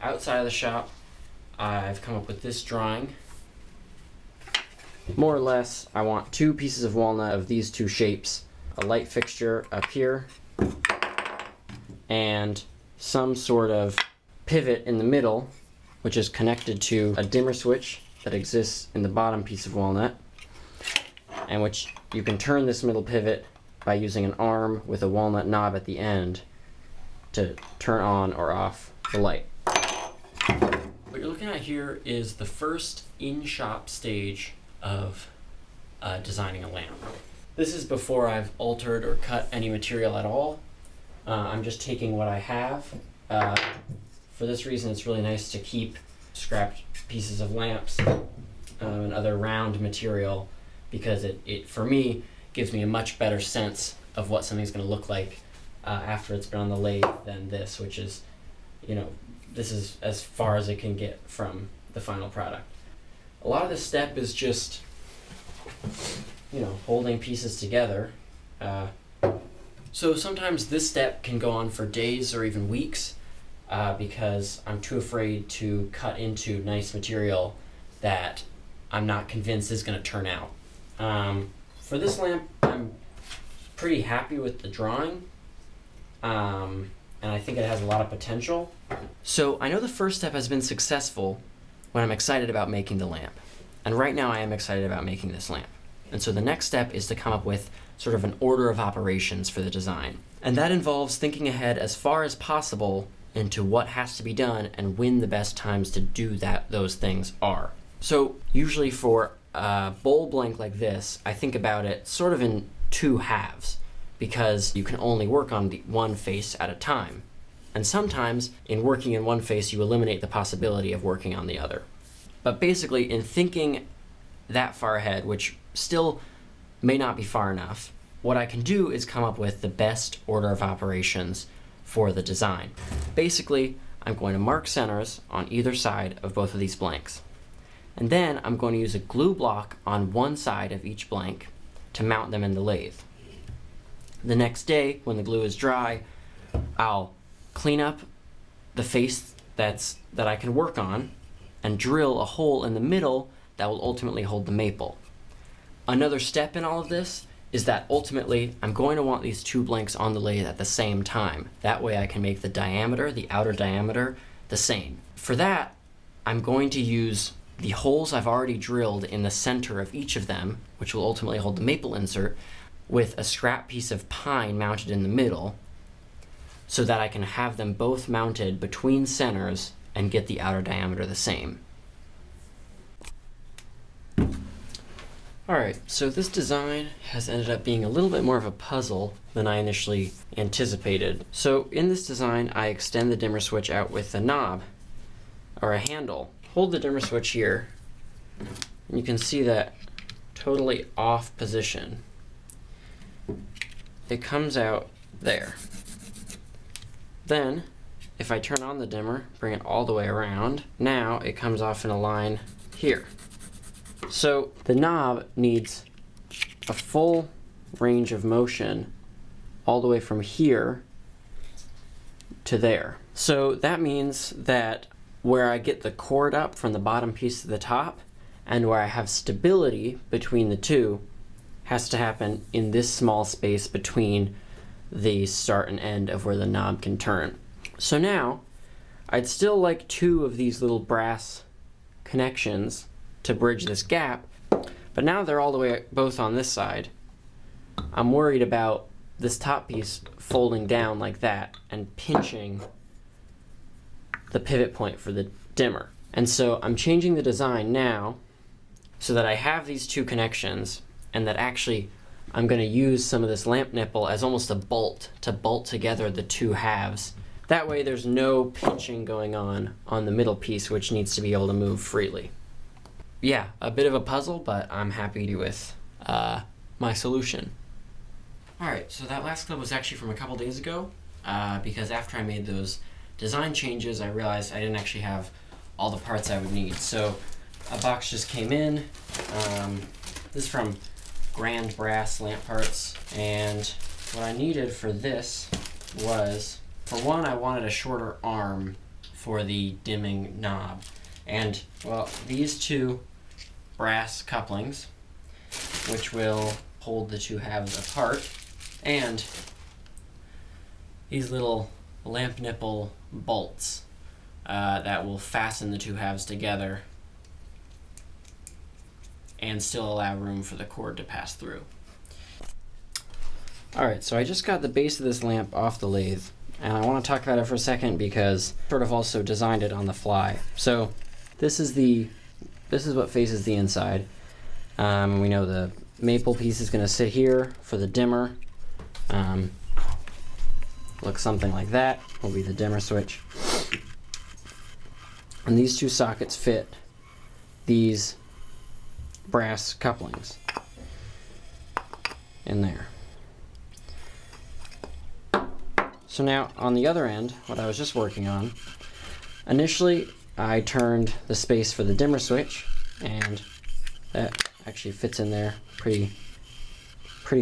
outside of the shop, I've come up with this drawing. More or less, I want 2 pieces of walnut of these 2 shapes, a light fixture up here, and some sort of pivot in the middle, which is connected to a dimmer switch that exists in the bottom piece of walnut, and which you can turn this middle pivot by using an arm with a walnut knob at the end to turn on or off the light. What you're looking at here is the first in-shop stage of designing a lamp. This is before I've altered or cut any material at all. I'm just taking what I have. For this reason, it's really nice to keep scrapped pieces of lamps and other round material, because it for me gives me a much better sense of what something's going to look like after it's been on the lathe than this, which is, this is as far as it can get from the final product. A lot of this step is just, holding pieces together. So sometimes this step can go on for days or even weeks because I'm too afraid to cut into nice material that I'm not convinced is going to turn out. For this lamp, I'm pretty happy with the drawing, and I think it has a lot of potential. So I know the first step has been successful when I'm excited about making the lamp. And right now I am excited about making this lamp. And so the next step is to come up with sort of an order of operations for the design. And that involves thinking ahead as far as possible into what has to be done and when the best times to do those things are. So usually for a bowl blank like this, I think about it sort of in 2 halves, because you can only work on the one face at a time. And sometimes in working in one face, you eliminate the possibility of working on the other. But basically, in thinking that far ahead, which still may not be far enough, what I can do is come up with the best order of operations for the design. Basically, I'm going to mark centers on either side of both of these blanks. And then I'm going to use a glue block on one side of each blank to mount them in the lathe. The next day, when the glue is dry, I'll clean up the face that I can work on and drill a hole in the middle that will ultimately hold the maple. Another step in all of this is that ultimately I'm going to want these 2 blanks on the lathe at the same time. That way I can make the diameter, the outer diameter, the same. For that, I'm going to use the holes I've already drilled in the center of each of them, which will ultimately hold the maple insert, with a scrap piece of pine mounted in the middle, so that I can have them both mounted between centers and get the outer diameter the same. Alright, so this design has ended up being a little bit more of a puzzle than I initially anticipated. So in this design, I extend the dimmer switch out with a knob, or a handle. Hold the dimmer switch here, and you can see that totally off position. It comes out there. Then, if I turn on the dimmer, bring it all the way around, now it comes off in a line here. So the knob needs a full range of motion all the way from here to there. So that means that where I get the cord up from the bottom piece to the top, and where I have stability between the 2, has to happen in this small space between the start and end of where the knob can turn. So now, I'd still like 2 of these little brass connections to bridge this gap, but now they're all the way both on this side. I'm worried about this top piece folding down like that and pinching the pivot point for the dimmer. And so I'm changing the design now so that I have these 2 connections, and that actually I'm going to use some of this lamp nipple as almost a bolt to bolt together the 2 halves. That way there's no pinching going on the middle piece, which needs to be able to move freely. Yeah, a bit of a puzzle, but I'm happy with my solution. Alright, so that last clip was actually from a couple days ago, because after I made those design changes, I realized I didn't actually have all the parts I would need. So a box just came in. This is from Grand Brass Lamp Parts, and what I needed for this was, for one, I wanted a shorter arm for the dimming knob. And, well, these two brass couplings, which will hold the two halves apart, and these little lamp nipple bolts that will fasten the two halves together and still allow room for the cord to pass through. Alright, so I just got the base of this lamp off the lathe, and I want to talk about it for a second because I sort of also designed it on the fly. So this is what faces the inside. We know the maple piece is going to sit here for the dimmer. Looks something like that, will be the dimmer switch. And these two sockets fit these brass couplings in there. So now on the other end, what I was just working on, initially I turned the space for the dimmer switch, and that actually fits in there pretty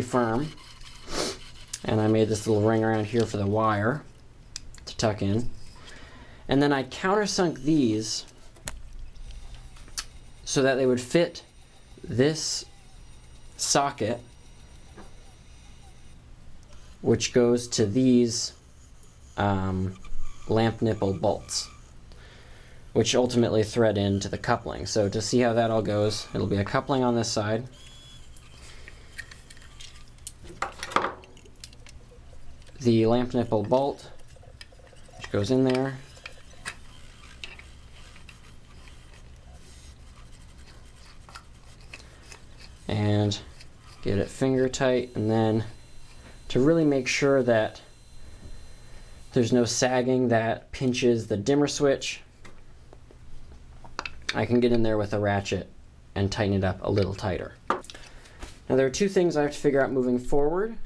firm. And I made this little ring around here for the wire to tuck in. And then I countersunk these so that they would fit this socket, which goes to these lamp nipple bolts, which ultimately thread into the coupling. So to see how that all goes, it'll be a coupling on this side, the lamp nipple bolt, which goes in there, and get it finger tight, and then to really make sure that there's no sagging that pinches the dimmer switch, I can get in there with a ratchet and tighten it up a little tighter. Now there are two things I have to figure out moving forward.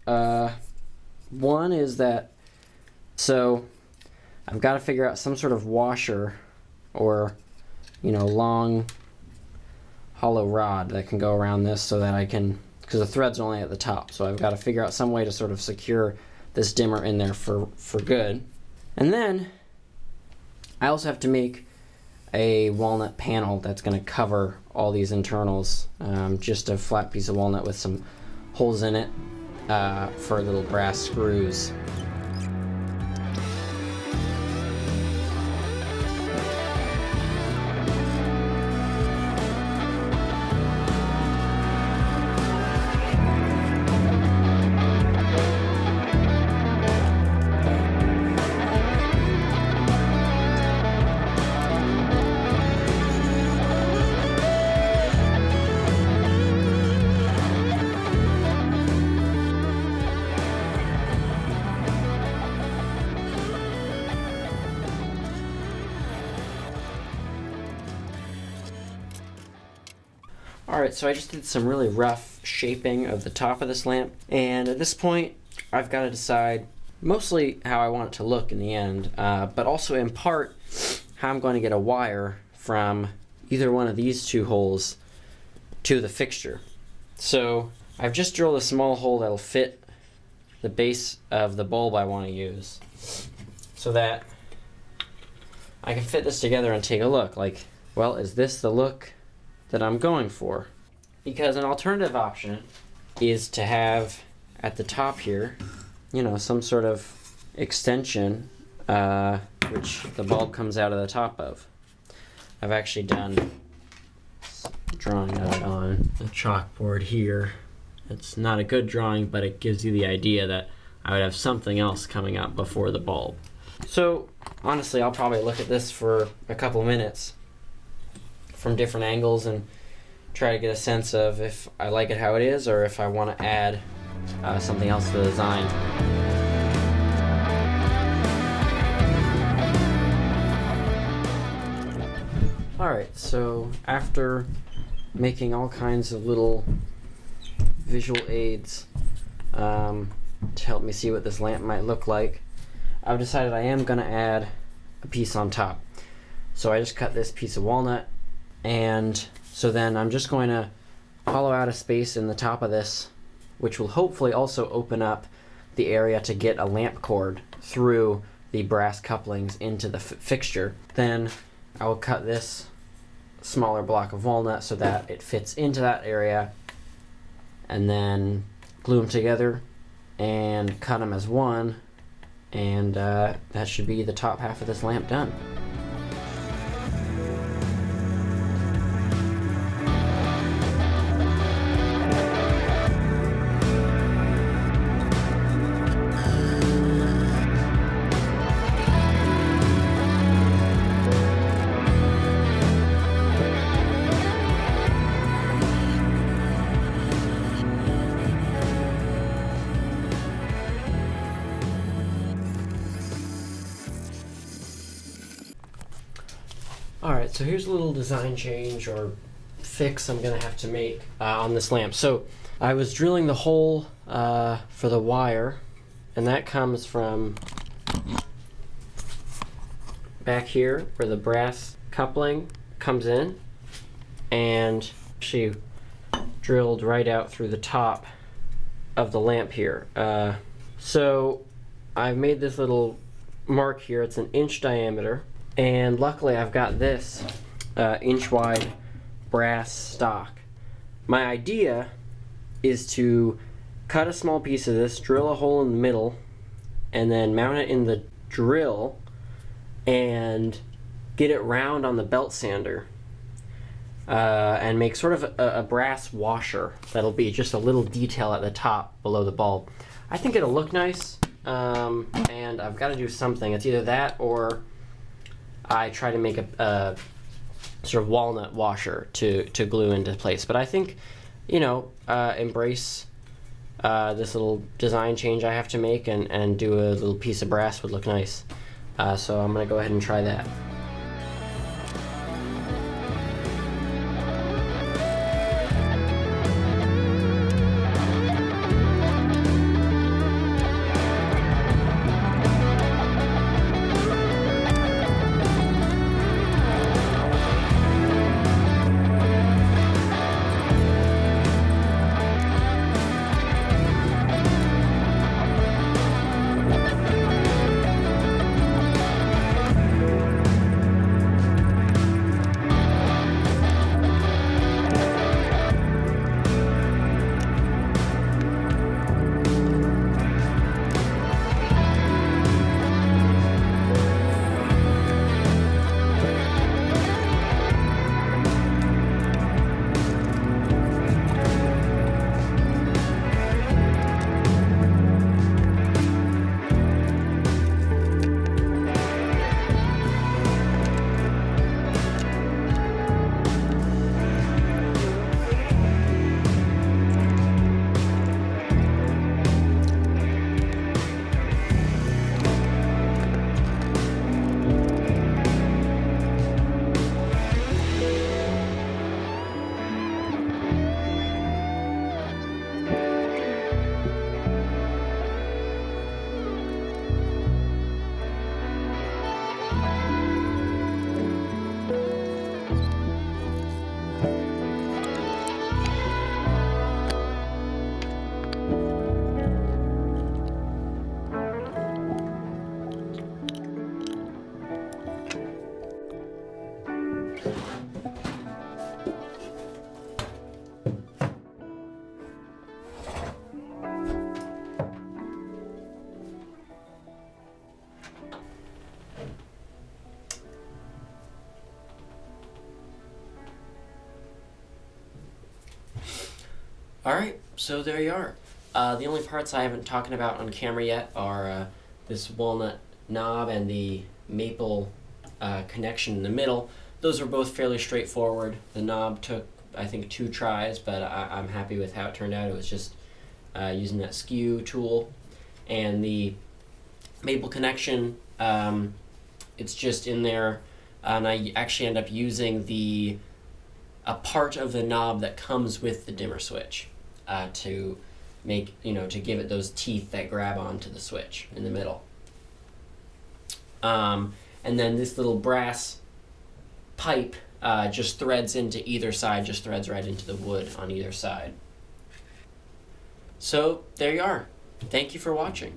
One is that, so I've got to figure out some sort of washer or, long hollow rod that can go around this so that I can, because the thread's only at the top, so I've got to figure out some way to sort of secure this dimmer in there for good. And then I also have to make a walnut panel that's going to cover all these internals, just a flat piece of walnut with some holes in it for little brass screws. Alright, so I just did some really rough shaping of the top of this lamp, and at this point I've got to decide mostly how I want it to look in the end, but also in part how I'm going to get a wire from either one of these two holes to the fixture. So I've just drilled a small hole that'll fit the base of the bulb I want to use so that I can fit this together and take a look. Like, well, is this the look that I'm going for? Because an alternative option is to have at the top here, some sort of extension which the bulb comes out of the top of. I've actually done drawing of it on the chalkboard here. It's not a good drawing, but it gives you the idea that I would have something else coming up before the bulb. So honestly, I'll probably look at this for a couple minutes from different angles and try to get a sense of if I like it how it is or if I want to add something else to the design. Alright, so after making all kinds of little visual aids to help me see what this lamp might look like, I've decided I am going to add a piece on top. So I just cut this piece of walnut, and so then I'm just going to hollow out a space in the top of this, which will hopefully also open up the area to get a lamp cord through the brass couplings into the fixture. Then I will cut this smaller block of walnut so that it fits into that area, and then glue them together and cut them as one, and that should be the top half of this lamp done. Alright, so here's a little design change or fix I'm going to have to make on this lamp. So I was drilling the hole for the wire, and that comes from back here where the brass coupling comes in, and she drilled right out through the top of the lamp here. So I've made this little mark here. It's an inch diameter. And luckily I've got this inch wide brass stock. My idea is to cut a small piece of this, drill a hole in the middle, and then mount it in the drill and get it round on the belt sander, and make sort of a brass washer that'll be just a little detail at the top below the bulb. I think it'll look nice, and I've got to do something. It's either that or I try to make a sort of walnut washer to glue into place. But I think, embrace this little design change I have to make, and do a little piece of brass would look nice. So I'm going to go ahead and try that. Alright, so there you are. The only parts I haven't talked about on camera yet are this walnut knob and the maple connection in the middle. Those are both fairly straightforward. The knob took, I think, 2 tries, but I'm happy with how it turned out. It was just using that skew tool. And the maple connection, it's just in there, and I actually end up using a part of the knob that comes with the dimmer switch to make, to give it those teeth that grab onto the switch in the middle. And then this little brass pipe just threads into either side, just threads right into the wood on either side. So there you are. Thank you for watching.